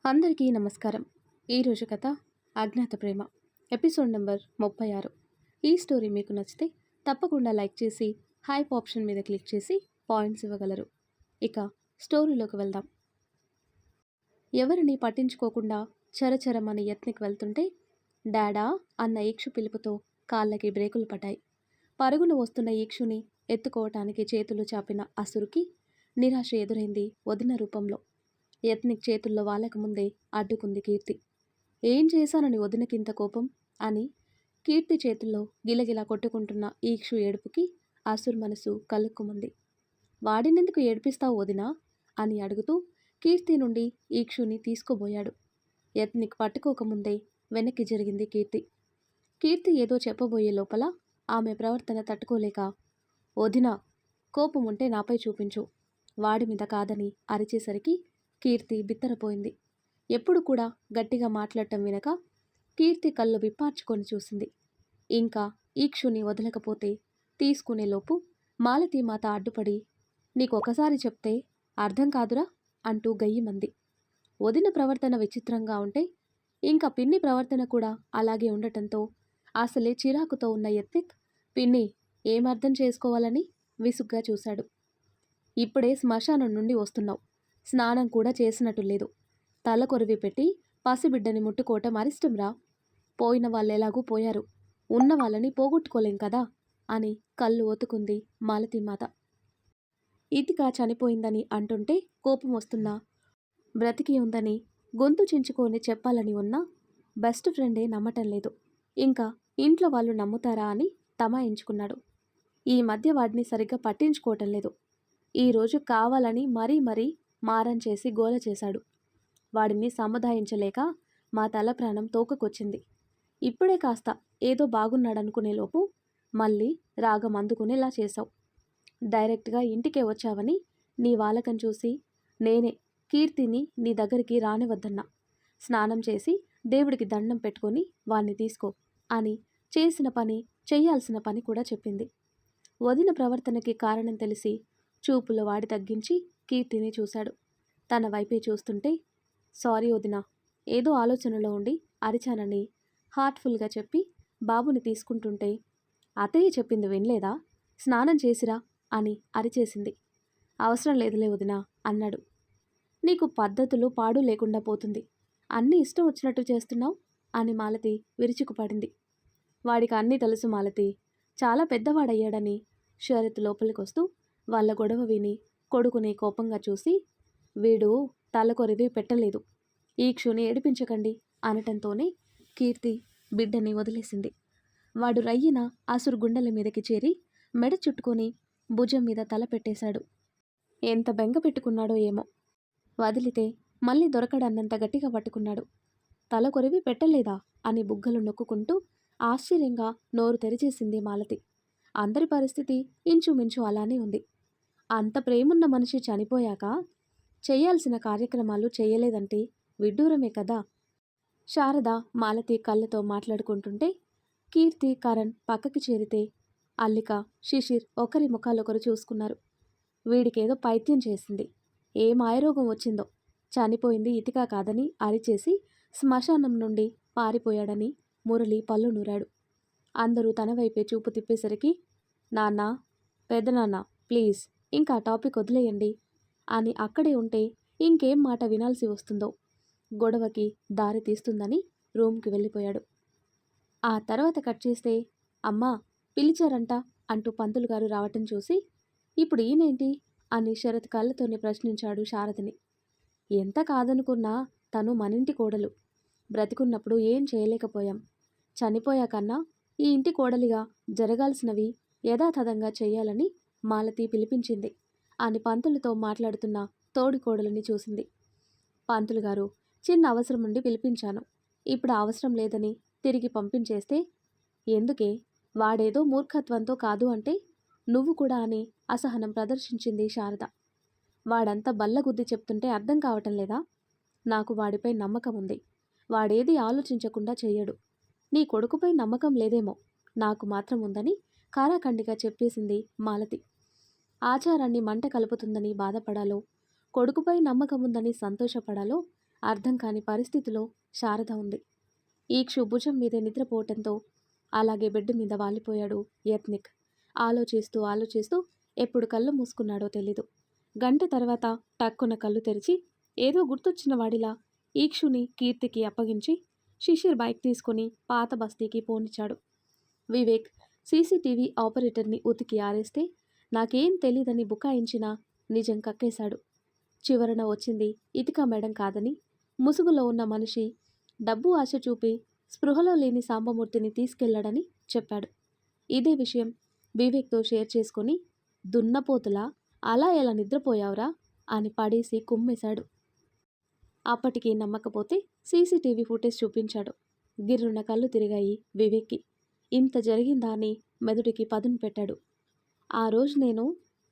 అందరికీ నమస్కారం. ఈరోజు కథ అజ్ఞాత ప్రేమ ఎపిసోడ్ నెంబర్ 36. ఈ స్టోరీ మీకు నచ్చితే తప్పకుండా లైక్ చేసి హైప్ ఆప్షన్ మీద క్లిక్ చేసి పాయింట్స్ ఇవ్వగలరు. ఇక స్టోరీలోకి వెళ్దాం. ఎవరిని పట్టించుకోకుండా చరచరమని యత్నికి వెళ్తుంటే డాడా అన్న ఈక్షు పిలుపుతో కాళ్ళకి బ్రేకులు పడ్డాయి. పరుగున వస్తున్న ఈక్షుని ఎత్తుకోవటానికి చేతులు చాపిన అసురుకి నిరాశ ఎదురైంది వదిన రూపంలో. యత్నిక్ చేతుల్లో వాళ్ళకముందే అడ్డుకుంది కీర్తి. ఏం చేశానని వదినకింత కోపం అని కీర్తి చేతుల్లో గిలగిలా కొట్టుకుంటున్న ఈక్షు ఏడుపుకి అసుర్ మనసు కలుక్కుమంది. వాడినెందుకు ఏడిపిస్తావు వదినా అని అడుగుతూ కీర్తి నుండి ఈక్షుని తీసుకుపోయాడు. యత్నిక్ పట్టుకోకముందే వెనక్కి జరిగింది కీర్తి. కీర్తి ఏదో చెప్పబోయే లోపల ఆమె ప్రవర్తన తట్టుకోలేక, వదినా కోపం ఉంటే నాపై చూపించు, వాడి మీద కాదని అరిచేసరికి కీర్తి బిత్తరపోయింది. ఎప్పుడు కూడా గట్టిగా మాట్లాడటం వినక కీర్తి కళ్ళు విప్పార్చుకొని చూసింది. ఇంకా ఈక్షుని వదలకపోతే తీసుకునేలోపు మాలతీ మాత అడ్డుపడి, నీకొకసారి చెప్తే అర్థం కాదురా అంటూ గయ్యిమంది. వదిన ప్రవర్తన విచిత్రంగా ఉంటే ఇంకా పిన్ని ప్రవర్తన కూడా అలాగే ఉండటంతో అసలే చిరాకుతో ఉన్న యత్నిక్ పిన్ని ఏమర్థం చేసుకోవాలని విసుగ్గా చూశాడు. ఇప్పుడే శ్మశానం నుండి వస్తున్నావు, స్నానం కూడా చేసినట్టు లేదు, తల కొరివి పెట్టి పసిబిడ్డని ముట్టుకోవటం అరిష్టంరా, పోయిన వాళ్ళెలాగూ పోయారు, ఉన్న వాళ్ళని పోగొట్టుకోలేం కదా అని కళ్ళు ఒత్తుకుంది మాలతీమాత. ఇతిక చనిపోయిందని అంటుంటే కోపం వస్తున్నా, బ్రతికి ఉందని గొంతు చించుకొని చెప్పాలని ఉన్నా బెస్ట్ ఫ్రెండే నమ్మటం లేదు, ఇంకా ఇంట్లో వాళ్ళు నమ్ముతారా అని తమాయించుకున్నాడు. ఈ మధ్య వాడిని సరిగ్గా పట్టించుకోవటం లేదు. ఈరోజు కావాలని మరీ మారం చేసి గోల చేశాడు. వాడిని సముదాయించలేక మా తల ప్రాణం తోకకొచ్చింది. ఇప్పుడే కాస్త ఏదో బాగున్నాడనుకునేలోపు మళ్ళీ రాగం అందుకునేలా చేశావు. డైరెక్ట్గా ఇంటికే వచ్చావని నీ వాలకం చూసి నేనే కీర్తిని నీ దగ్గరికి రానివద్దన్నా. స్నానం చేసి దేవుడికి దండం పెట్టుకొని వాణ్ణి తీసుకో అని చేసిన పని చెయ్యాల్సిన పని కూడా చెప్పింది. వదిన ప్రవర్తనకి కారణం తెలిసి చూపులో వాడి తగ్గించి కీర్తిని చూశాడు. తన వైపే చూస్తుంటే, సారీ వదినా, ఏదో ఆలోచనలో ఉండి అరిచానని హార్ట్ఫుల్గా చెప్పి బాబుని తీసుకుంటుంటే అత్తయ్య చెప్పింది వినలేదా, స్నానం చేసిరా అని అరిచేసింది. అవసరం లేదులే వదినా అన్నాడు. నీకు పద్ధతులు పాడు లేకుండా పోతుంది, అన్నీ ఇష్టం వచ్చినట్టు చేస్తున్నావు అని మాలతి విరుచుకుపడింది. వాడికి అన్నీ తెలుసు మాలతి, చాలా పెద్దవాడయ్యాడని శరత్ లోపలికొస్తూ వాళ్ళ గొడవ విని కొడుకుని కోపంగా చూసి, వీడు తలకొరివి పెట్టలేదు, ఈక్షుని ఏడిపించకండి అనటంతోనే కీర్తి బిడ్డని వదిలేసింది. వాడు రయ్యిన అసురు గుండెల మీదకి చేరి మెడ చుట్టుకొని భుజం మీద తల పెట్టేశాడు. ఎంత బెంగ పెట్టుకున్నాడో ఏమో, వదిలితే మళ్ళీ దొరకడన్నంత గట్టిగా పట్టుకున్నాడు. తల కొరివి పెట్టలేదా అని బుగ్గలు నొక్కుంటూ ఆశ్చర్యంగా నోరు తెరిచేసింది మాలతి. అందరి పరిస్థితి ఇంచుమించు అలానే ఉంది. అంత ప్రేమున్న మనిషి చనిపోయాక చేయాల్సిన కార్యక్రమాలు చేయలేదంటే విడ్డూరమే కదా. శారద మాలతి కళ్ళతో మాట్లాడుకుంటుంటే కీర్తి కరణ్ పక్కకి చేరితే అల్లిక శిశిర్ ఒకరి ముఖాలొకరు చూసుకున్నారు. వీడికేదో పైత్యం చేసింది, ఏ మాయరోగం వచ్చిందో, చనిపోయింది ఇతిక కాదని అరిచేసి శ్మశానం నుండి పారిపోయాడని మురళి పళ్ళు నూరాడు. అందరూ తన వైపే చూపు తిప్పేసరికి, నాన్న పెద్దనాన్న ప్లీజ్ ఇంకా టాపిక్ వదిలేయండి అని అక్కడే ఉంటే ఇంకేం మాట వినాల్సి వస్తుందో, గొడవకి దారి తీస్తుందని రూమ్కి వెళ్ళిపోయాడు. ఆ తర్వాత కట్ చేస్తే, అమ్మా పిలిచారంట అంటూ పంతులు గారు రావటం చూసి, ఇప్పుడు ఈయనేంటి అని శరత్ కళ్ళతోనే ప్రశ్నించాడు శారదని. ఎంత కాదనుకున్నా తను మనింటి కోడలు, బ్రతికున్నప్పుడు ఏం చేయలేకపోయాం, చనిపోయాకన్నా ఈ ఇంటి కోడలిగా జరగాల్సినవి యథాతథంగా చెయ్యాలని మాలతి పిలిపించింది అని పంతులతో మాట్లాడుతున్న తోడి కోడలిని చూసింది. పంతులు గారు, చిన్న అవసరం ఉండి పిలిపించాను, ఇప్పుడు అవసరం లేదని తిరిగి పంపించేస్తే ఎందుకే, వాడేదో మూర్ఖత్వంతో కాదు అంటే నువ్వు కూడా అని అసహనం ప్రదర్శించింది శారద. వాడంతా బల్లగుద్ది చెప్తుంటే అర్థం కావటం లేదా, నాకు వాడిపై నమ్మకం ఉంది, వాడేది ఆలోచించకుండా చెయ్యడు, నీ కొడుకుపై నమ్మకం లేదేమో, నాకు మాత్రం ఉందని కారాఖండిగా చెప్పేసింది మాలతి. ఆచారాన్ని మంట కలుపుతుందని బాధపడాలో, కొడుకుపై నమ్మకం ఉందని సంతోషపడాలో అర్థం కాని పరిస్థితిలో శారద ఉంది. ఈక్షు భుజం మీదే నిద్రపోవటంతో అలాగే బెడ్ మీద వాలిపోయాడు యత్నిక్. ఆలోచిస్తూ ఆలోచిస్తూ ఎప్పుడు కళ్ళు మూసుకున్నాడో తెలీదు. గంట తర్వాత టక్కున కళ్ళు తెరిచి ఏదో గుర్తొచ్చిన వాడిలా ఈక్షుని కీర్తికి అప్పగించి శిశిర్ బైక్ తీసుకుని పాత బస్తీకి పోనిచ్చాడు. వివేక్ సీసీటీవీ ఆపరేటర్ని ఉతికి ఆరేస్తే నాకేం తెలీదని బుకాయించినా నిజం కక్కేశాడు. చివరన వచ్చింది ఇతిక మేడం కాదని, ముసుగులో ఉన్న మనిషి డబ్బు ఆశ చూపి స్పృహలో లేని సాంబమూర్తిని తీసుకెళ్లాడని చెప్పాడు. ఇదే విషయం వివేక్తో షేర్ చేసుకుని దున్నపోతులా అలా ఎలా నిద్రపోయావురా అని పడేసి కుమ్మేశాడు. అప్పటికి నమ్మకపోతే సీసీటీవీ ఫుటేజ్ చూపించాడు. గిర్రున కళ్ళు తిరిగాయి వివేక్కి. ఇంత జరిగిందా అని మెదడుకి పదును పెట్టాడు. ఆ రోజు నేను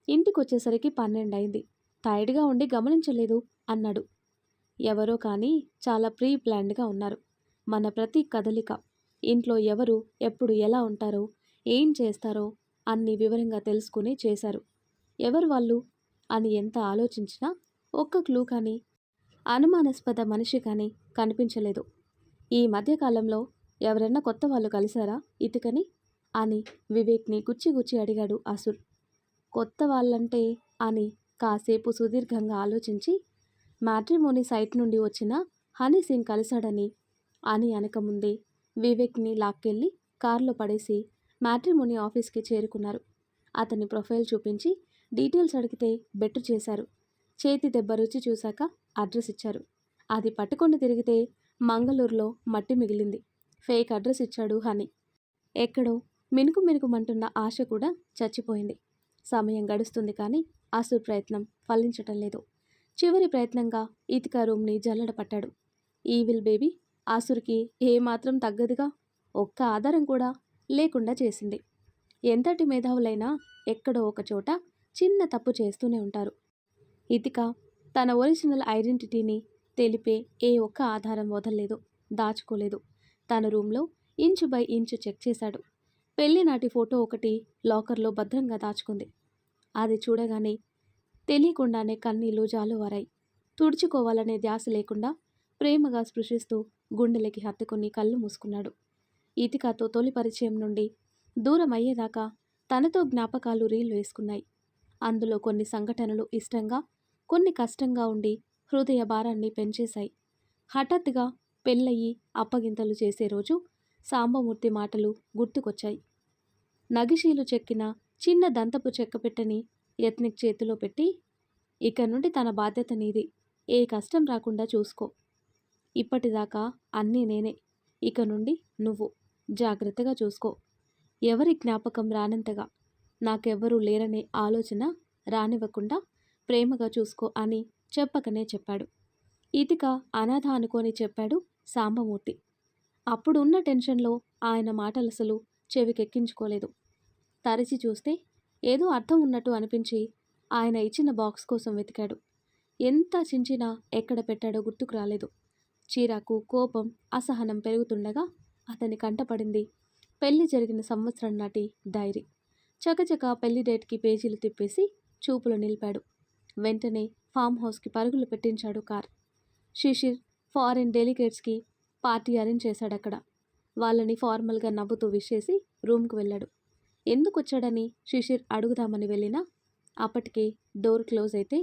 ఇంటికొచ్చేసరికి 12 అయింది. టైర్డ్గా ఉండి గమనించలేదు అన్నాడు. ఎవరో కానీ చాలా ప్రీ ప్లాన్డ్గా ఉన్నారు. మన ప్రతి కదలిక, ఇంట్లో ఎవరు ఎప్పుడు ఎలా ఉంటారో, ఏం చేస్తారో అన్ని వివరంగా తెలుసుకుని చేశారు. ఎవరు వాళ్ళు అని ఎంత ఆలోచించినా ఒక్క క్లూ కానీ అనుమానాస్పద మనిషి కానీ కనిపించలేదు. ఈ మధ్యకాలంలో ఎవరన్నా కొత్త వాళ్ళు కలిశారా ఇతికని అని వివేక్ని గుచ్చి అడిగాడు అసుర్. కొత్త వాళ్ళంటే అని కాసేపు సుదీర్ఘంగా ఆలోచించి మ్యాట్రిమోనీ సైట్ నుండి వచ్చిన హనీ సింగ్ కలిశాడని అని అనకముందే వివేక్ని లాక్కెళ్ళి కారులో పడేసి మ్యాట్రిమోనీ ఆఫీస్కి చేరుకున్నారు. అతని ప్రొఫైల్ చూపించి డీటెయిల్స్ అడిగితే బెట్టు చేశారు. చేతి దెబ్బ రుచి చూశాక అడ్రస్ ఇచ్చారు. అది పట్టుకొని తిరిగితే మంగళూరులో మట్టి మిగిలింది. ఫేక్ అడ్రస్ ఇచ్చాడు హనీ. ఎక్కడో మినుకుమంటున్న ఆశ కూడా చచ్చిపోయింది. సమయం గడుస్తుంది కానీ అసుర్ ప్రయత్నం ఫలించటం లేదు. చివరి ప్రయత్నంగా ఇతిక రూమ్ని జల్లడ పట్టాడు. ఈవిల్ బేబీ అసుర్కి ఏమాత్రం తగ్గదుగా. ఒక్క ఆధారం కూడా లేకుండా చేసింది. ఎంతటి మేధావులైనా ఎక్కడో ఒక చోట చిన్న తప్పు చేస్తూనే ఉంటారు. ఇతిక తన ఒరిజినల్ ఐడెంటిటీని తెలిపే ఏ ఒక్క ఆధారం వదలలేదు, దాచుకోలేదు. తన రూమ్లో ఇంచు బై ఇంచు చెక్ చేశాడు. పెళ్లినాటి ఫోటో ఒకటి లాకర్లో భద్రంగా దాచుకుంది. అది చూడగానే తెలియకుండానే కన్నీళ్లు జాలువారాయి. తుడుచుకోవాలనే ధ్యాస లేకుండా ప్రేమగా స్పృశిస్తూ గుండెలకి హత్తుకుని కళ్ళు మూసుకున్నాడు. ఇతికతో తొలి పరిచయం నుండి దూరం అయ్యేదాకా తనతో జ్ఞాపకాలు రీల్ వేసుకున్నాయి. అందులో కొన్ని సంఘటనలు ఇష్టంగా, కొన్ని కష్టంగా ఉండి హృదయ భారాన్ని పెంచేశాయి. హఠాత్తుగా పెళ్ళయి అప్పగింతలు చేసే రోజు సాంబమూర్తి మాటలు గుర్తుకొచ్చాయి. నగిశీలు చెక్కిన చిన్న దంతపు చెక్కపెట్టని యత్నిక్ చేతిలో పెట్టి, ఇక నుండి తన బాధ్యత నీది, ఏ కష్టం రాకుండా చూసుకో. ఇప్పటిదాకా అన్నీ నేనే, ఇక నుండి నువ్వు జాగ్రత్తగా చూసుకో. ఎవరి జ్ఞాపకం రానంతగా, నాకెవ్వరూ లేరనే ఆలోచన రానివ్వకుండా ప్రేమగా చూసుకో అని చెప్పకనే చెప్పాడు. ఇతిక అనాథ అనుకొని చెప్పాడు సాంబమూర్తి. అప్పుడు ఉన్న టెన్షన్లో ఆయన మాటలసలు చెవికెక్కించుకోలేదు. తరచి చూస్తే ఏదో అర్థం ఉన్నట్టు అనిపించి ఆయన ఇచ్చిన బాక్స్ కోసం వెతికాడు. ఎంత చించినా ఎక్కడ పెట్టాడో గుర్తుకు రాలేదు. చీరాకు, కోపం, అసహనం పెరుగుతుండగా అతని కంటపడింది పెళ్లి జరిగిన సంవత్సరం నాటి డైరీ. చకచక పెళ్లి డేట్కి పేజీలు తిప్పేసి చూపులు నిలిపాడు. వెంటనే ఫామ్ హౌస్కి పరుగులు పెట్టించాడు కార్. శిశిర్ ఫారిన్ డెలిగేట్స్కి పార్టీ అరేంజ్ చేశాడక్కడ. వాళ్ళని ఫార్మల్గా నవ్వుతూ విష్ చేసి రూమ్కు వెళ్ళాడు. ఎందుకు వచ్చాడని శిశిర్ అడుగుదామని వెళ్ళినా అప్పటికే డోర్ క్లోజ్ అయితే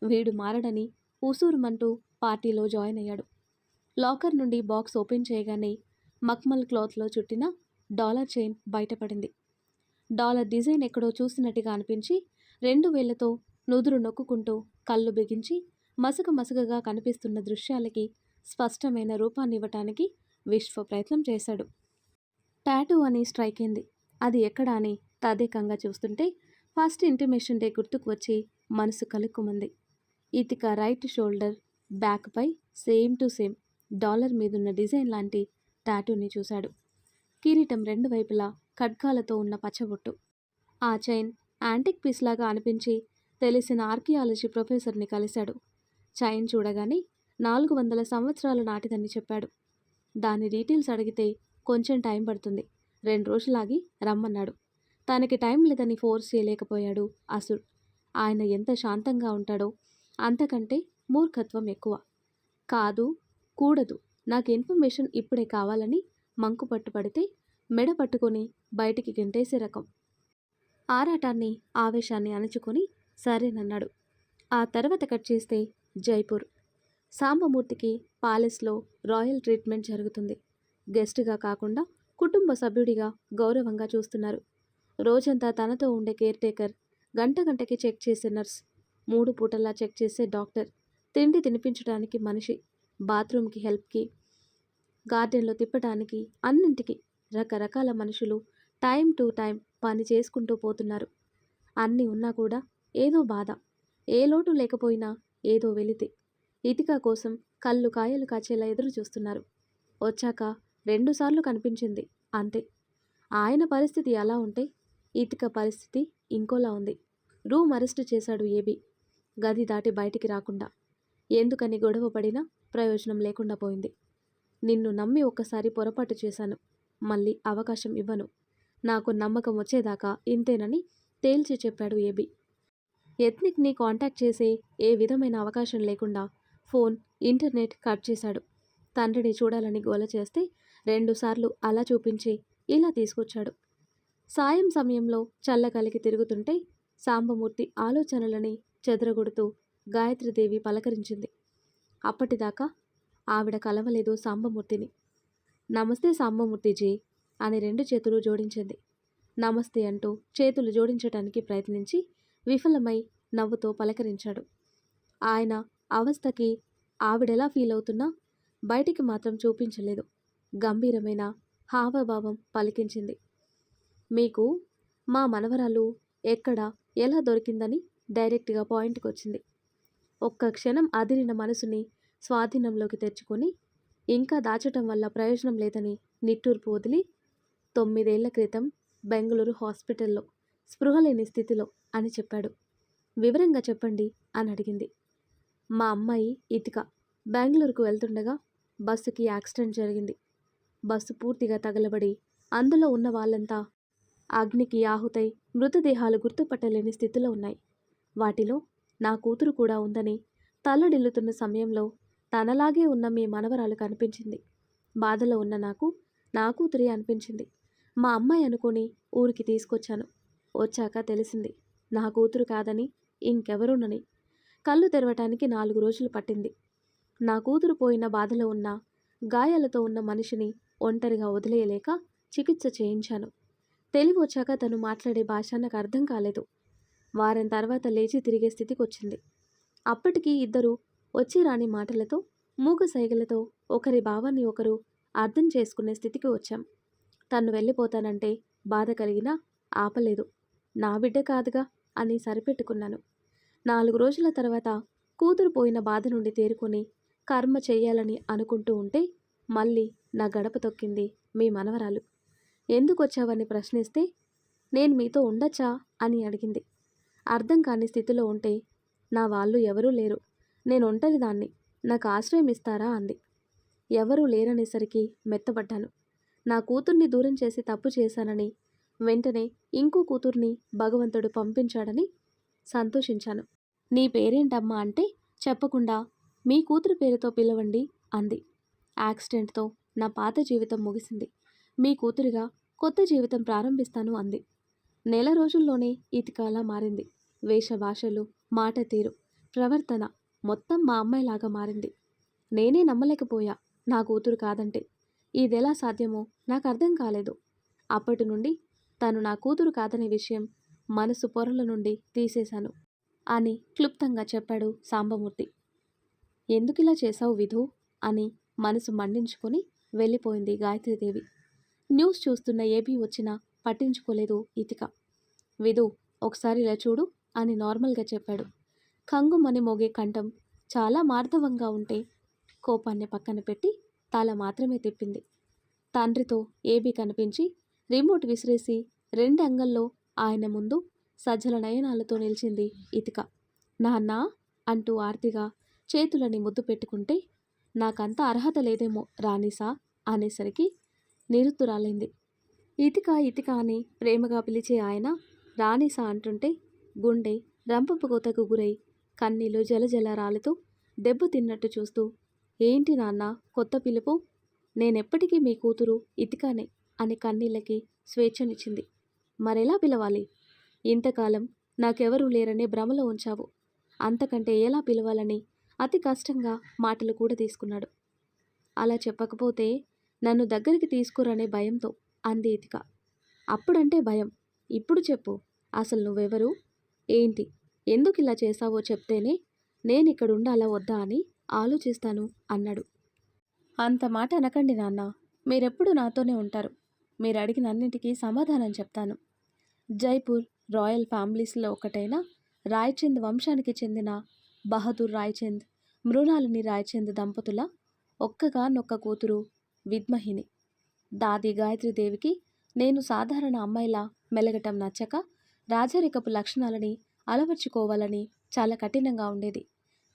వీడు మారడని ఉసూరుమంటూ పార్టీలో జాయిన్ అయ్యాడు. లాకర్ నుండి బాక్స్ ఓపెన్ చేయగానే మక్మల్ క్లాత్లో చుట్టిన డాలర్ చైన్ బయటపడింది. డాలర్ డిజైన్ ఎక్కడో చూసినట్టుగా అనిపించి 2 వేళ్లతో నుదురు నొక్కుంటూ కళ్ళు బిగించి మసకగా కనిపిస్తున్న దృశ్యాలకి స్పష్టమైన రూపాన్నివ్వటానికి విశ్వ ప్రయత్నం చేశాడు. టాటూ అని స్ట్రైక్ అయింది. అది ఎక్కడా అని తదేకంగా చూస్తుంటే ఫస్ట్ ఇంటిమేషన్ డే గుర్తుకు వచ్చి మనసు కలుక్కుమంది. ఇతిక రైట్ షోల్డర్ బ్యాక్పై సేమ్ టు సేమ్ డాలర్ మీదున్న డిజైన్ లాంటి టాటూని చూశాడు. కిరీటం 2 వైపులా ఖడ్గాలతో ఉన్న పచ్చబొట్టు. ఆ చైన్ యాంటిక్ పీస్ లాగా అనిపించి తెలిసిన ఆర్కియాలజీ ప్రొఫెసర్ని కలిశాడు. చైన్ చూడగానే 400 సంవత్సరాల నాటిదని చెప్పాడు. దాని డీటెయిల్స్ అడిగితే కొంచెం టైం పడుతుంది, 2 రోజులాగి రమ్మన్నాడు. తనకి టైం లేదని ఫోర్స్ చేయలేకపోయాడు అసుర్. ఆయన ఎంత శాంతంగా ఉంటాడో అంతకంటే మూర్ఖత్వం ఎక్కువ. కాదు, కూడదు, నాకు ఇన్ఫర్మేషన్ ఇప్పుడే కావాలని మంకుపట్టు పడితే మెడ పట్టుకొని బయటికి గెంటేసే రకం. ఆరాటాన్ని ఆవేశాన్ని అణుచుకొని సరేనన్నాడు. ఆ తర్వాత కట్ చేస్తే జైపూర్. సాంబమూర్తికి ప్యాలెస్లో రాయల్ ట్రీట్మెంట్ జరుగుతుంది. గెస్ట్గా కాకుండా కుటుంబ సభ్యుడిగా గౌరవంగా చూస్తున్నారు. రోజంతా తనతో ఉండే కేర్ టేకర్, గంట గంటకి చెక్ చేసే నర్స్, 3 పూటలా చెక్ చేసే డాక్టర్, తిండి తినిపించడానికి మనిషి, బాత్రూమ్కి హెల్ప్కి, గార్డెన్లో తిప్పడానికి, అన్నింటికి రకరకాల మనుషులు టైం టు టైం పని చేసుకుంటూ పోతున్నారు. అన్నీ ఉన్నా కూడా ఏదో బాధ, ఏ లోటు లేకపోయినా ఏదో వెలితి. ఇతిక కోసం కళ్ళు కాయలు కాచేలా ఎదురు చూస్తున్నారు. వచ్చాక 2 సార్లు కనిపించింది, అంతే. ఆయన పరిస్థితి అలా ఉంటే ఇతిక పరిస్థితి ఇంకోలా ఉంది. రూమ్ అరెస్ట్ చేశాడు ఏబీ, గది దాటి బయటికి రాకుండా. ఎందుకని గొడవ పడినా ప్రయోజనం లేకుండా పోయింది. నిన్ను నమ్మి ఒక్కసారి పొరపాటు చేశాను, మళ్ళీ అవకాశం ఇవ్వను. నాకు నమ్మకం వచ్చేదాకా ఇంతేనని తేల్చి చెప్పాడు ఏబీ. ఎత్నిక్ని కాంటాక్ట్ చేసే ఏ విధమైన అవకాశం లేకుండా ఫోన్, ఇంటర్నెట్ కట్ చేశాడు. తండ్రిని చూడాలని గోల చేస్తే 2 సార్లు అలా చూపించి ఇలా తీసుకొచ్చాడు. సాయం సమయంలో చల్లగాలికి తిరుగుతుంటే సాంబమూర్తి ఆలోచనలని చెదరగొడుతూ గాయత్రీదేవి పలకరించింది. అప్పటిదాకా ఆవిడ కలవలేదు సాంబమూర్తిని. నమస్తే సాంబమూర్తిజీ అని 2 చేతులు జోడించింది. నమస్తే అంటూ చేతులు జోడించటానికి ప్రయత్నించి విఫలమై నవ్వుతో పలకరించాడు. ఆయన అవస్థకి ఆవిడెలా ఫీల్ అవుతున్నా బయటికి మాత్రం చూపించలేదు. గంభీరమైన హావభావం పలికించింది. మీకు మా మనవరాలు ఎక్కడ ఎలా దొరికిందని డైరెక్ట్గా పాయింట్కి వచ్చింది. ఒక్క క్షణం అదిరిన మనసుని స్వాధీనంలోకి తెచ్చుకొని ఇంకా దాచటం వల్ల ప్రయోజనం లేదని నిట్టూర్పు వదిలి 9 ఏళ్ల క్రితం బెంగళూరు హాస్పిటల్లో స్పృహలేని స్థితిలో అని చెప్పాడు. వివరంగా చెప్పండి అని అడిగింది. మా అమ్మాయి ఇతిక బెంగళూరుకు వెళ్తుండగా బస్సుకి యాక్సిడెంట్ జరిగింది. బస్సు పూర్తిగా తగలబడి అందులో ఉన్న వాళ్ళంతా అగ్నికి ఆహుతై మృతదేహాలు గుర్తుపట్టలేని స్థితిలో ఉన్నాయి. వాటిలో నా కూతురు కూడా ఉందని తల్లడిల్లుతున్న సమయంలో తనలాగే ఉన్న మీ మనవరాలు కనిపించింది. బాధలో ఉన్న నాకు నా కూతురే అనిపించింది. మా అమ్మాయి అనుకొని ఊరికి తీసుకొచ్చాను. వచ్చాక తెలిసింది నా కూతురు కాదని, ఇంకెవరునని. కళ్ళు తెరవటానికి 4 రోజులు పట్టింది. నా కూతురు పోయిన బాధలో ఉన్న, గాయాలతో ఉన్న మనిషిని ఒంటరిగా వదిలేయలేక చికిత్స చేయించాను. తెలివి వచ్చాక తను మాట్లాడే భాష నాకు అర్థం కాలేదు. వారం తర్వాత లేచి తిరిగే స్థితికి వచ్చింది. అప్పటికి ఇద్దరు వచ్చి రాని మాటలతో, మూగ సైగలతో ఒకరి భావాన్ని ఒకరు అర్థం చేసుకునే స్థితికి వచ్చాం. తను వెళ్ళిపోతానంటే బాధ కలిగినా ఆపలేదు. నా బిడ్డ కాదుగా అని సరిపెట్టుకున్నాను. 4 రోజుల తర్వాత కూతురు పోయిన బాధ నుండి తేరుకొని కర్మ చెయ్యాలని అనుకుంటూ ఉంటే మళ్ళీ నా గడప తొక్కింది మీ మనవరాలు. ఎందుకొచ్చావని ప్రశ్నిస్తే నేను మీతో ఉండొచ్చా అని అడిగింది. అర్థం కాని స్థితిలో ఉంటే నా వాళ్ళు ఎవరూ లేరు, నేను ఒంటరిదాన్ని, నాకు ఆశ్రయం ఇస్తారా అంది. ఎవరూ లేరనేసరికి మెత్తబడ్డాను. నా కూతుర్ని దూరం చేసి తప్పు చేశానని, వెంటనే ఇంకో కూతుర్ని భగవంతుడు పంపించాడని సంతోషించాను. నీ పేరేంటమ్మా అంటే చెప్పకుండా మీ కూతురు పేరుతో పిలవండి అంది. యాక్సిడెంట్తో నా పాత జీవితం ముగిసింది. మీ కూతురిగా కొత్త జీవితం ప్రారంభిస్తాను అంది. నెల రోజుల్లోనే ఇతికాలా మారింది. వేషభాషలు, మాట తీరు, ప్రవర్తన మొత్తం మా అమ్మాయిలాగా మారింది. నేనే నమ్మలేకపోయా నా కూతురు కాదంటే. ఇదెలా సాధ్యమో నాకు అర్థం కాలేదు. అప్పటి నుండి తను నా కూతురు కాదనే విషయం మనసు పొరల నుండి తీసేశాను అని క్లుప్తంగా చెప్పాడు సాంబమూర్తి. ఎందుకిలా చేశావు విధు అని మనసు మండించుకొని వెళ్ళిపోయింది గాయత్రీదేవి. న్యూస్ చూస్తున్న ఏబీ వచ్చినా పట్టించుకోలేదు ఇతిక. విధు, ఒకసారి ఇలా చూడు అని నార్మల్గా చెప్పాడు. కంగుమని మోగే కంఠం చాలా మార్దవంగా ఉంటే కోపాన్ని పక్కన పెట్టి తల మాత్రమే తిప్పింది. తండ్రితో ఏబీ కనిపించి రిమోట్ విసిరేసి 2 అంగల్లో ఆయన ముందు సజ్జల నయనాలతో నిలిచింది ఇతిక. నాన్నా అంటూ ఆర్తిగా చేతులని ముద్దు పెట్టుకుంటే నాకంత అర్హత లేదేమో రాణీసా అనేసరికి నిరుత్తురాలైంది. ఇతిక ఇతిక అని ప్రేమగా పిలిచే ఆయన రాణీసా అంటుంటే గుండె రంపపు కోతకు గురై కన్నీళ్లు జలజల రాలుతూ దెబ్బతిన్నట్టు చూస్తూ ఏంటి నాన్న కొత్త పిలుపు? నేనెప్పటికీ మీ కూతురు ఇతికానే అని కన్నీళ్ళకి స్వేచ్ఛనిచ్చింది. మరెలా పిలవాలి? ఇంతకాలం నాకెవరూ లేరనే భ్రమలో ఉంచావు. అంతకంటే ఎలా పిలవాలని అతి కష్టంగా మాటలు కూడా తీసుకున్నాడు. అలా చెప్పకపోతే నన్ను దగ్గరికి తీసుకురనే భయంతో అంది ఇతిక. అప్పుడంటే భయం, ఇప్పుడు చెప్పు. అసలు నువ్వెవరు? ఏంటి? ఎందుకిలా చేశావో చెప్తేనే నేనిక్కడుండాలా వద్దా అని ఆలోచిస్తాను అన్నాడు. అంత మాట అనకండి నాన్న. మీరెప్పుడు నాతోనే ఉంటారు. మీరు అడిగిన అన్నింటికీ సమాధానం చెప్తాను. జైపూర్ రాయల్ ఫ్యామిలీస్లో ఒకటైన రాయ్చంద్ వంశానికి చెందిన బహదూర్ రాయ్చంద్, మృణాలిని రాయ్చంద్ దంపతుల ఒక్కగానొక్క కూతురు విద్మహిని. దాది గాయత్రీదేవికి నేను సాధారణ అమ్మాయిలా మెలగటం నచ్చక రాజరికపు లక్షణాలని అలవర్చుకోవాలని చాలా కఠినంగా ఉండేది.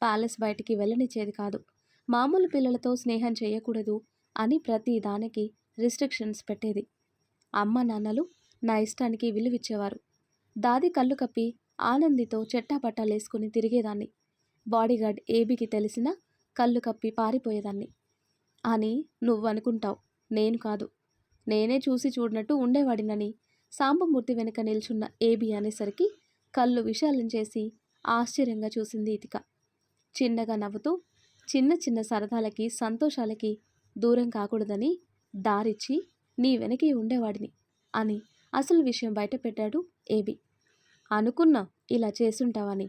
ప్యాలెస్ బయటికి వెళ్ళనిచ్చేది కాదు. మామూలు పిల్లలతో స్నేహం చేయకూడదు అని ప్రతి దానికి రిస్ట్రిక్షన్స్ పెట్టేది. అమ్మ నాన్నలు నా ఇష్టానికి విలువిచ్చేవారు. దాది కళ్ళు కప్పి ఆనందితో చెట్టాపట్టాలేసుకుని తిరిగేదాన్ని. బాడీగార్డ్ ఏబీకి తెలిసినా కళ్ళు కప్పి పారిపోయేదాన్ని అని నువ్వనుకుంటావు. నేను కాదు. నేనే చూసి చూడనట్టు ఉండేవాడినని సాంబమూర్తి వెనుక నిల్చున్న ఏబీ అనేసరికి కళ్ళు విశాలించేసి ఆశ్చర్యంగా చూసింది ఇతిక. చిన్నగా నవ్వుతూ చిన్న చిన్న సరదాలకి సంతోషాలకి దూరం కాకూడదని దారిచ్చి నీ వెనకే ఉండేవాడిని అని అసలు విషయం బయటపెట్టాడు ఏబీ. అనుకున్నా ఇలా చేసుంటావని.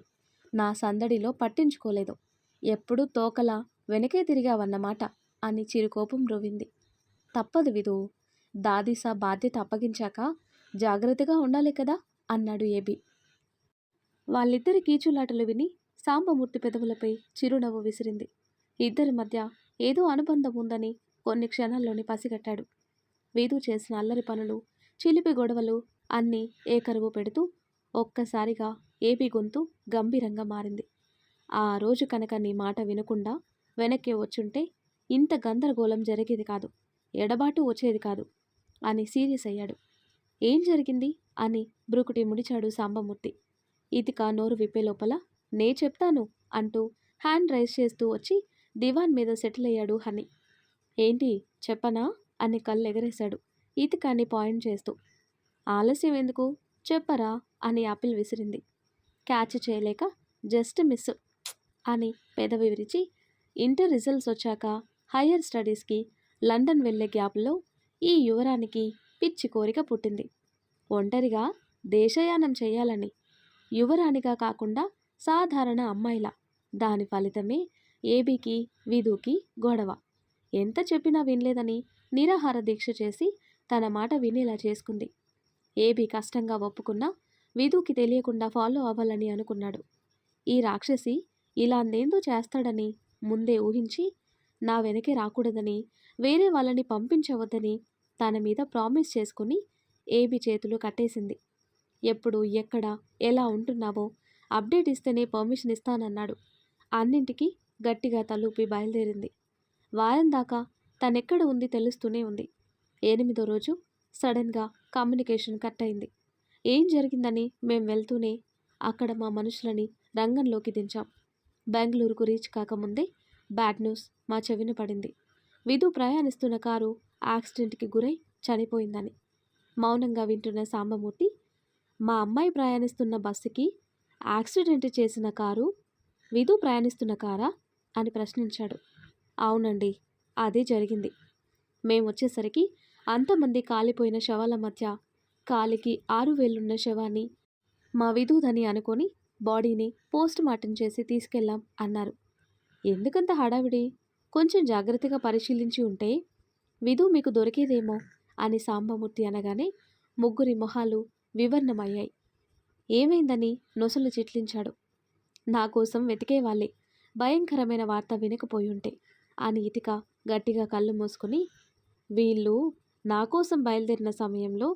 నా సందడిలో పట్టించుకోలేదు. ఎప్పుడూ తోకలా వెనకే తిరిగావన్నమాట అని చిరుకోపం రువ్వింది. తప్పదు విధు. దాదీసా బాధ్యత అప్పగించాక జాగ్రత్తగా ఉండాలి కదా అన్నాడు ఏబీ. వాళ్ళిద్దరి కీచులాటలు విని సాంబమూర్తి పెదవులపై చిరునవ్వు విసిరింది. ఇద్దరి మధ్య ఏదో అనుబంధం ఉందని కొన్ని క్షణాల్లోనే పసిగట్టాడు. వీధు చేసిన అల్లరి పనులు, చిలిపి గొడవలు అన్నీ ఏకరువు పెడుతూ ఒక్కసారిగా ఏబీ గొంతు గంభీరంగా మారింది. ఆ రోజు కనుక నీ మాట వినకుండా వెనక్కి వచ్చుంటే ఇంత గందరగోళం జరిగేది కాదు, ఎడబాటు వచ్చేది కాదు అని సీరియస్ అయ్యాడు. ఏం జరిగింది అని బ్రుకుటి ముడిచాడు సాంబమూర్తి. ఇతిక నోరు విప్పే లోపల నే చెప్తాను అంటూ హ్యాండ్ రైజ్ చేస్తూ వచ్చి దివాన్ మీద సెటిల్ అయ్యాడు హనీ. ఏంటి చెప్పనా అని కళ్ళెగరేశాడు ఇతికాని పాయింట్ చేస్తూ. ఆలస్యం ఎందుకు, చెప్పరా అని యాపిల్ విసిరింది. క్యాచ్ చేయలేక జస్ట్ మిస్ అని పెదవి విరిచి ఇంటర్ రిజల్ట్స్ వచ్చాక హయ్యర్ స్టడీస్కి లండన్ వెళ్ళే గ్యాప్లో ఈ యువరానికి పిచ్చి కోరిక పుట్టింది. ఒంటరిగా దేశయానం చేయాలని. యువరాణిగా కాకుండా సాధారణ అమ్మాయిలా. దాని ఫలితమే ఏబీకి విధుకి గొడవ. ఎంత చెప్పినా వినలేదని నిరాహార దీక్ష చేసి తన మాట వినేలా చేసుకుంది. ఏబీ కష్టంగా ఒప్పుకున్నా విధుకి తెలియకుండా ఫాలో అవ్వాలని అనుకున్నాడు. ఈ రాక్షసి ఇలాందేందో చేస్తాడని ముందే ఊహించి నా వెనకే రాకూడదని, వేరే వాళ్ళని పంపించవద్దని తన మీద ప్రామిస్ చేసుకుని ఏబీ చేతులు కట్టేసింది. ఎప్పుడు ఎక్కడ ఎలా ఉంటున్నావో అప్డేట్ ఇస్తేనే పర్మిషన్ ఇస్తానన్నాడు. అన్నింటికీ గట్టిగా తలూపి బయలుదేరింది. వారం దాకా తనెక్కడ ఉంది తెలుస్తూనే ఉంది. 8వ రోజు సడన్గా కమ్యూనికేషన్ కట్ అయింది. ఏం జరిగిందని మేం వెళ్తూనే అక్కడ మా మనుషులని రంగంలోకి దించాం. బెంగళూరుకు రీచ్ కాకముందే బ్యాడ్ న్యూస్ మా చెవిన పడింది. విధు ప్రయాణిస్తున్న కారు యాక్సిడెంట్కి గురై చనిపోయిందని. మౌనంగా వింటున్న సాంబమూర్తి, మా అమ్మాయి ప్రయాణిస్తున్న బస్సుకి యాక్సిడెంట్ చేసిన కారు విధు ప్రయాణిస్తున్న కారా అని ప్రశ్నించాడు. అవునండి, అదే జరిగింది. మేమొచ్చేసరికి అంతమంది కాలిపోయిన శవాల మధ్య కాలికి 6 వేళ్లున్న శవాన్ని మా విధుదని అనుకొని బాడీని పోస్ట్ మార్టం చేసి తీసుకెళ్ళాం అన్నారు. ఎందుకంత హడావిడి? కొంచెం జాగ్రత్తగా పరిశీలించి ఉంటే విధు మీకు దొరికేదేమో అని సాంబమూర్తి అనగానే ముగ్గురి మొహాలు వివర్ణమయ్యాయి. ఏమైందని నొసలు చిట్లించాడు. నా కోసం వెతికేవాళ్ళే భయంకరమైన వార్త వినకపోయుంటే అని ఇతిక గట్టిగా కళ్ళు మూసుకుని, వీళ్ళు నా కోసం బయలుదేరిన సమయంలో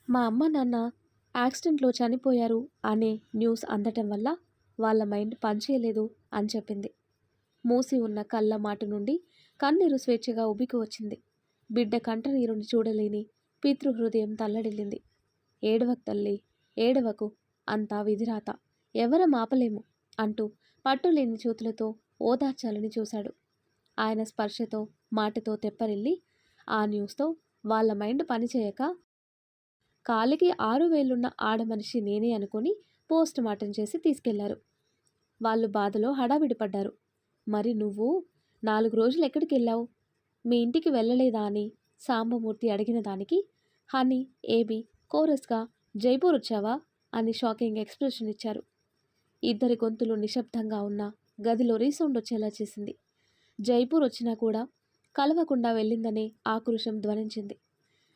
మా అమ్మ నాన్న యాక్సిడెంట్లో చనిపోయారు అనే న్యూస్ అందటం వల్ల వాళ్ళ మైండ్ పనిచేయలేదు అని చెప్పింది. మూసి ఉన్న కళ్ళ మాటు నుండి కన్నీరు స్వేచ్ఛగా ఉబికి వచ్చింది. బిడ్డ కంటనీరుని చూడలేని పితృహృదయం తల్లడిల్లింది. ఏడవకు తల్లి, ఏడవకు, అంతా విధిరాత, ఎవరం ఆపలేము అంటూ పట్టులేని చేతులతో ఓదార్చాలని చూశాడు. ఆయన స్పర్శతో, మాటతో తెప్పరిల్లి ఆ న్యూస్‌తో వాళ్ళ మైండ్ పనిచేయక కాలికి 6 వేళ్లున్న ఆడమనిషి నేనే అనుకుని పోస్ట్ మార్టం చేసి తీసుకెళ్లారు. వాళ్ళు బాధలో హడావిడి పడ్డారు. మరి నువ్వు 4 రోజులు ఎక్కడికెళ్ళావు? మీ ఇంటికి వెళ్ళలేదా అని సాంబమూర్తి అడిగిన దానికి హనీ, ఏబీ కోరస్‌గా జైపూర్ వచ్చావా అని షాకింగ్ ఎక్స్‌ప్రెషన్ ఇచ్చారు. ఇద్దరి గొంతులు నిశ్శబ్దంగా ఉన్న గదిలో రీసౌండ్ వచ్చేలా చేసింది. జైపూర్ వచ్చినా కూడా కలవకుండా వెళ్ళిందనే ఆక్రోశం ధ్వనించింది.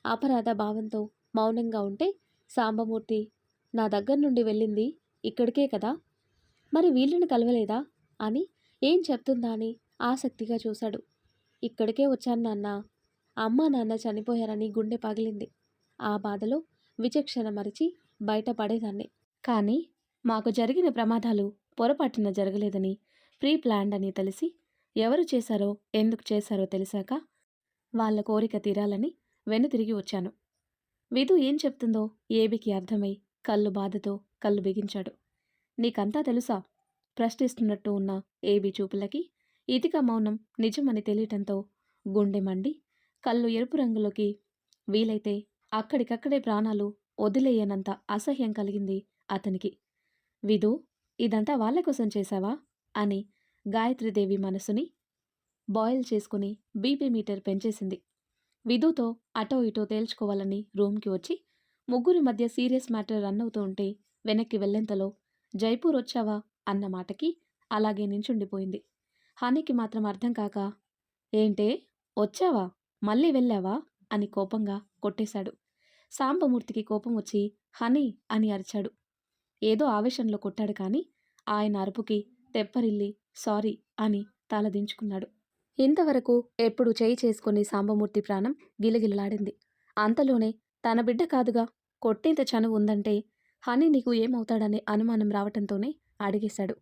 అపరాధ భావంతో మౌనంగా ఉంటే సాంబమూర్తి, నా దగ్గర నుండి వెళ్ళింది ఇక్కడికే కదా, మరి వీళ్ళని కలవలేదా అని ఏం చెప్తుందా అని ఆసక్తిగా చూశాడు. ఇక్కడికే వచ్చాను నాన్న, అమ్మా నాన్న చనిపోయారని గుండె పగిలింది. ఆ బాధలో విచక్షణ మరిచి బయట పడేదాన్ని. కానీ మాకు జరిగిన ప్రమాదాలు పొరపాటున జరగలేదని, ప్రీ ప్లాన్డ్ అని తెలిసి ఎవరు చేశారో ఎందుకు చేశారో తెలిసాక వాళ్ళ కోరిక తీరాలని వెనుతిరిగి వచ్చాను. విధు ఏం చెప్తుందో ఏబికి అర్థమై కళ్ళు బాధతో కళ్ళు బిగించాడు. నీకంతా తెలుసా? ప్రశ్నిస్తున్నట్టు ఉన్న ఏబి చూపులకి ఇతిక మౌనం నిజమని తెలియటంతో గుండె మండి కళ్ళు ఎరుపు రంగులోకి, వీలైతే అక్కడికక్కడే ప్రాణాలు వదిలేయనంత అసహ్యం కలిగింది అతనికి. విధు, ఇదంతా వాళ్ళ కోసం చేశావా అని గాయత్రీదేవి మనసుని బాయిల్ చేసుకుని బీపీ మీటర్ పెంచేసింది. విధుతో అటో ఇటో తేల్చుకోవాలని రూమ్కి వచ్చి ముగ్గురి మధ్య సీరియస్ మ్యాటర్ రన్ అవుతూ ఉంటే వెనక్కి వెళ్ళేంతలో జైపూర్ వచ్చావా అన్న మాటకి అలాగే నించుండిపోయింది. హనీకి మాత్రం అర్థం కాక, ఏంటే వచ్చావా మళ్ళీ వెళ్ళావా అని కోపంగా కొట్టేశాడు. సాంబమూర్తికి కోపం వచ్చి హనీ అని అరిచాడు. ఏదో ఆవేశంలో కొట్టాడు కానీ ఆయన అరుపుకి తెప్పరిల్లి సారీ అని తలదించుకున్నాడు. ఇంతవరకు ఎప్పుడు చేయి చేసుకుని సాంబమూర్తి ప్రాణం గిలగిలలాడింది. అంతలోనే తన బిడ్డ కాదుగా, కొట్టేంత చనువు ఉందంటే హనీ నీకు ఏమవుతాడనే అనుమానం రావటంతోనే అడిగేశాడు.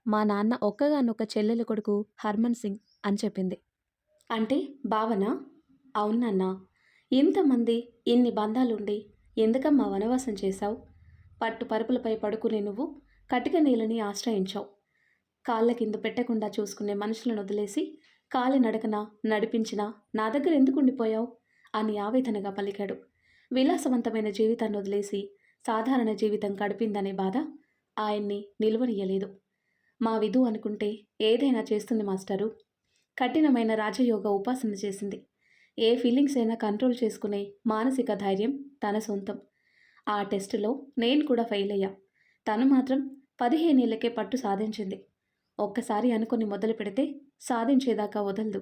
మా నాన్న ఒక్కగానొక్క చెల్లెలు కొడుకు హర్మన్ సింగ్ అని చెప్పింది. అంటే భావనా? అవునన్నా. ఇంతమంది ఇన్ని బంధాలుండి ఎందుకమ్మా వనవాసం చేశావు? పట్టు పరుపులపై పడుకునే నువ్వు కటిక నేలని ఆశ్రయించావు. కాళ్ళ కింద పెట్టకుండా చూసుకునే మనుషులను వదిలేసి కాలినడకన నడిపించినా నా దగ్గర ఎందుకు ఉండిపోయావు అని ఆవేదనగా పలికాడు. విలాసవంతమైన జీవితాన్ని వదిలేసి సాధారణ జీవితం గడిపిందనే బాధ ఆయన్ని నిలువనీయలేదు. మా విధు అనుకుంటే ఏదైనా చేస్తుంది మాస్టరు. కఠినమైన రాజయోగ ఉపాసన చేసింది. ఏ ఫీలింగ్స్ అయినా కంట్రోల్ చేసుకునే మానసిక ధైర్యం తన సొంతం. ఆ టెస్టులో నేను కూడా ఫెయిల్ అయ్యా. తను మాత్రం 15 ఏళ్లకే పట్టు సాధించింది. ఒక్కసారి అనుకుని మొదలు పెడితే సాధించేదాకా వదలదు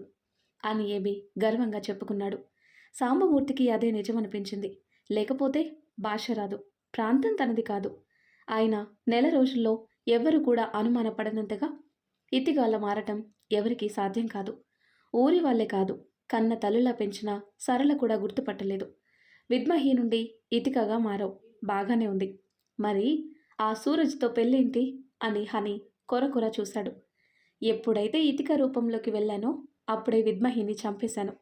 అని ఏబి గర్వంగా చెప్పుకున్నాడు. సాంబమూర్తికి అదే నిజమనిపించింది. లేకపోతే భాష రాదు, ప్రాంతం తనది కాదు. ఆయన నెల రోజుల్లో ఎవ్వరూ కూడా అనుమానపడనంతగా ఇతిగాల మారటం ఎవరికీ సాధ్యం కాదు. ఊరి వాళ్ళే కాదు, కన్న తల్లులా పెంచిన సరళ కూడా గుర్తుపట్టలేదు. విద్మహీ నుండి ఇతికగా మారావు, బాగానే ఉంది. మరి ఆ సూరజ్తో పెళ్ళేంటి అని హనీ కొరకొర చూశాడు. ఎప్పుడైతే ఇతిక రూపంలోకి వెళ్ళానో అప్పుడే విద్మహిని చంపేశాను.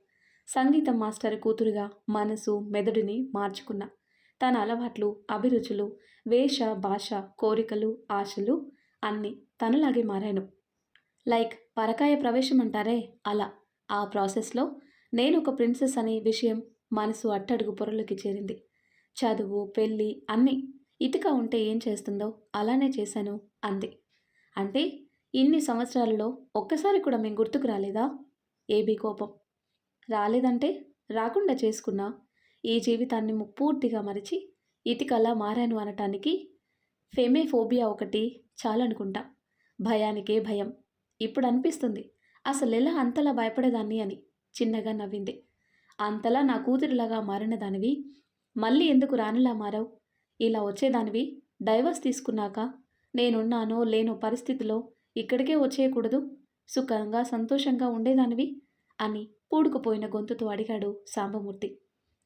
సంగీతం మాస్టర్ కూతురుగా మనసు మెదడుని మార్చుకున్నా. తన అలవాట్లు, అభిరుచులు, వేష భాష, కోరికలు, ఆశలు అన్నీ తనలాగే మారాను. లైక్ పరకాయ ప్రవేశం అంటారే అలా. ఆ ప్రాసెస్లో నేను ఒక ప్రిన్సెస్ అనే విషయం మనసు అట్టడుగు పొరలోకి చేరింది. చదువు, పెళ్ళి అన్నీ ఇతిక ఉంటే ఏం చేస్తుందో అలానే చేశాను అంది. అంటే ఇన్ని సంవత్సరాలలో ఒక్కసారి కూడా మేము గుర్తుకు రాలేదా? ఏబీ కోపం. రాలేదంటే రాకుండా చేసుకున్నా. ఈ జీవితాన్ని పూర్తిగా మరిచి ఇతికలా మారాను అనటానికి ఫెమేఫోబియా ఒకటి చాలనుకుంటా. భయానికే భయం. ఇప్పుడు అనిపిస్తుంది అసలెలా అంతలా భయపడేదాన్ని అని. చిన్నగా నవ్వింది. అంతలా నా కూతురిలాగా మారిన దానివి మళ్ళీ ఎందుకు రానిలా మారావు? ఇలా వచ్చేదానివి డైవర్స్ తీసుకున్నాక నేనున్నానో లేనో పరిస్థితిలో ఇక్కడికే వచ్చేయకూడదు, సుఖంగా సంతోషంగా ఉండేదానివి అని పూడుకుపోయిన గొంతుతో అడిగాడు సాంబమూర్తి.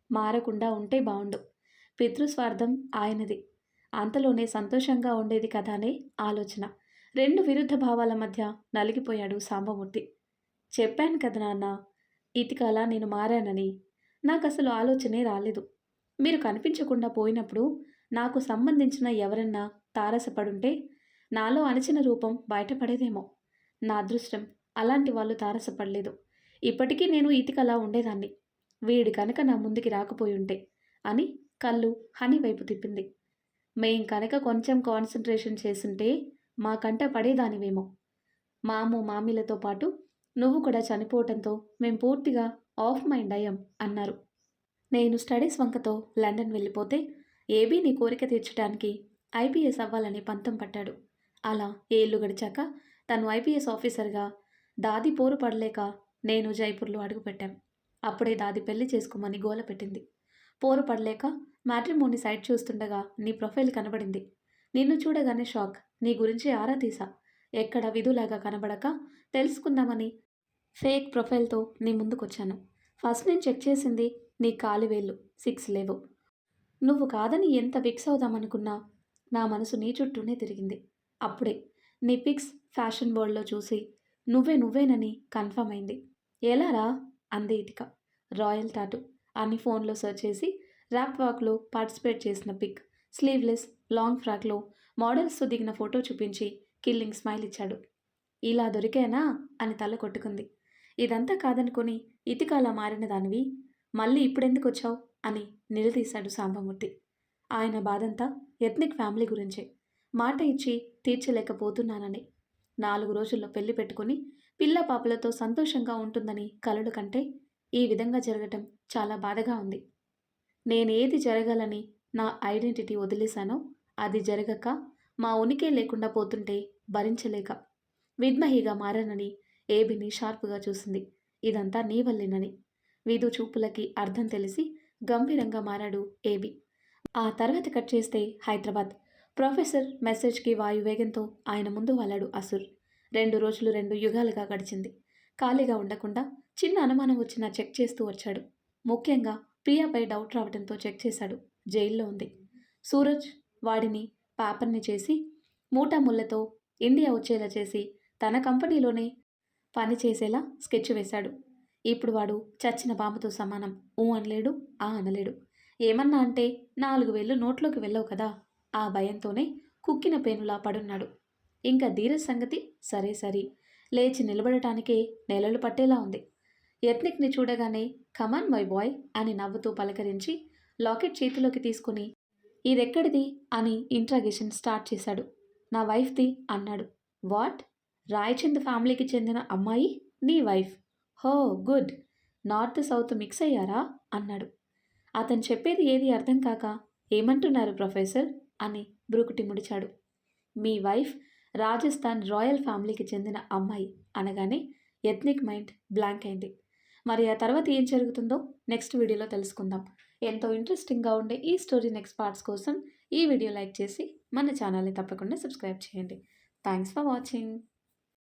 మారకుండా ఉంటే బావుండు. పితృస్వార్థం ఆయనది. అంతలోనే సంతోషంగా ఉండేది కదా అనే ఆలోచన. రెండు విరుద్ధ భావాల మధ్య నలిగిపోయాడు సాంబమూర్తి. చెప్పాను కదా నాన్న, ఇతికలా నేను మారానని. నాకసలు ఆలోచనే రాలేదు. మీరు కనిపించకుండా పోయినప్పుడు నాకు సంబంధించిన ఎవరన్నా తారసపడుంటే నాలో అణచిన రూపం బయటపడేదేమో. నా అదృష్టం అలాంటి వాళ్ళు తారసపడలేదు. ఇప్పటికీ నేను ఇతికలా ఉండేదాన్ని. వీడు కనుక నా ముందుకి రాకపోయుంటే అని కళ్ళు హనీ వైపు తిప్పింది. మేం కనుక కొంచెం కాన్సంట్రేషన్ చేసుంటే మా కంట పడేదానివేమో. మామీలతో పాటు నువ్వు కూడా చనిపోవటంతో మేం పూర్తిగా ఆఫ్ మైండ్ అయ్యాం అన్నారు. నేను స్టడీస్ వంకతో లండన్ వెళ్ళిపోతే ఏబీ నీ కోరిక తీర్చడానికి ఐపీఎస్ అవ్వాలని పంతం పట్టాడు. అలా ఏళ్ళు గడిచాక తను ఐపీఎస్ ఆఫీసర్గా దాది పోరు పడలేక నేను జైపూర్లో అడుగుపెట్టాం. అప్పుడే దాది పెళ్లి చేసుకోమని గోల పెట్టింది. పోరు పడలేక మ్యాట్రిమోని సైట్ చూస్తుండగా నీ ప్రొఫైల్ కనబడింది. నిన్ను చూడగానే షాక్. నీ గురించి ఆరా తీసా. ఎక్కడ విధులాగా కనబడక తెలుసుకుందామని ఫేక్ ప్రొఫైల్తో నీ ముందుకొచ్చాను. ఫస్ట్ నేను చెక్ చేసింది నీ కాలివేళ్ళు 6 లేవు. నువ్వు కాదని ఎంత ఫిక్స్ అవుదామనుకున్నా నా మనసు నీ చుట్టూనే తిరిగింది. అప్పుడే నీ పిక్స్ ఫ్యాషన్ వరల్డ్లో చూసి నువ్వేనని కన్ఫర్మ్ అయింది. ఎలారా అంది ఇతిక. రాయల్ టాటూ అని ఫోన్లో సెర్చ్ చేసి ర్యాప్ వాక్లో పార్టిసిపేట్ చేసిన పిక్, స్లీవ్లెస్ లాంగ్ ఫ్రాక్లో మోడల్స్తో దిగిన ఫోటో చూపించి కిల్లింగ్ స్మైల్ ఇచ్చాడు. ఇలా దొరికానా అని తల కొట్టుకుంది. ఇదంతా కాదనుకొని ఇతిక అలా మారిన దానివి మళ్ళీ ఇప్పుడెందుకు వచ్చావు అని నిలదీశాడు సాంబమూర్తి. ఆయన బాధంతా ఎథ్నిక్ ఫ్యామిలీ గురించే. మాట ఇచ్చి తీర్చలేకపోతున్నానని. 4 రోజుల్లో పెళ్లి పెట్టుకుని పిల్ల పాపలతో సంతోషంగా ఉంటుందని కలలు కంటే ఈ విధంగా జరగటం చాలా బాధగా ఉంది. నేనేది జరగాలని నా ఐడెంటిటీ వదిలేశానో అది జరగక మా ఉనికే లేకుండా పోతుంటే భరించలేక విద్మహిగా మారానని ఏబిని షార్పుగా చూసింది. ఇదంతా నీ వల్లేనని. వీధు చూపులకి అర్థం తెలిసి గంభీరంగా మారాడు ఏబి. ఆ తర్వాత కట్ చేస్తే హైదరాబాద్. ప్రొఫెసర్ మెసేజ్కి వాయువేగంతో ఆయన ముందు వాలాడు అసుర్. 2 రోజులు 2 యుగాలుగా గడిచింది. ఖాళీగా ఉండకుండా చిన్న అనుమానం వచ్చినా చెక్ చేస్తూ వచ్చాడు. ముఖ్యంగా ప్రియాపై డౌట్ రావడంతో చెక్ చేశాడు. జైల్లో ఉంది. సూరజ్ వాడిని పేపర్ని చేసి మూటాముళ్లతో ఇండియా వచ్చేలా చేసి తన కంపెనీలోనే పని చేసేలా స్కెచ్ వేశాడు. ఇప్పుడు వాడు చచ్చిన పాముతో సమానం. ఊ అనలేడు, ఆ అనలేడు. ఏమన్నా అంటే 4 వేళ్ళు నోట్లోకి వెళ్ళవు కదా. ఆ భయంతోనే కుక్కిన పేనులా పడున్నాడు. ఇంకా ధీరజ్ సంగతి సరే లేచి నిలబడటానికే నెలలు పట్టేలా ఉంది. ఎథ్నిక్ని చూడగానే కమాన్ మై బాయ్ అని నవ్వుతూ పలకరించి లాకెట్ చేతిలోకి తీసుకుని ఇదెక్కడిది అని ఇంట్రాగేషన్ స్టార్ట్ చేశాడు. నా వైఫ్ది అన్నాడు. వాట్? రాయచంద్ ఫ్యామిలీకి చెందిన అమ్మాయి నీ వైఫ్? హో గుడ్. నార్త్ సౌత్ మిక్స్ అయ్యారా అన్నాడు. అతను చెప్పేది ఏది అర్థం కాక ఏమంటున్నారు ప్రొఫెసర్ అని బ్రుకుటి ముడిచాడు. మీ వైఫ్ రాజస్థాన్ రాయల్ ఫ్యామిలీకి చెందిన అమ్మాయి అనగానే ఎథ్నిక్ మైండ్ బ్లాంక్ అయింది. మరి ఆ తర్వాత ఏం జరుగుతుందో నెక్స్ట్ వీడియోలో తెలుసుకుందాం. ఎంతో ఇంట్రెస్టింగ్గా ఉండే ఈ స్టోరీ నెక్స్ట్ పార్ట్స్ కోసం ఈ వీడియో లైక్ చేసి మన ఛానల్ని తప్పకుండా సబ్స్క్రైబ్ చేయండి. Thanks for watching.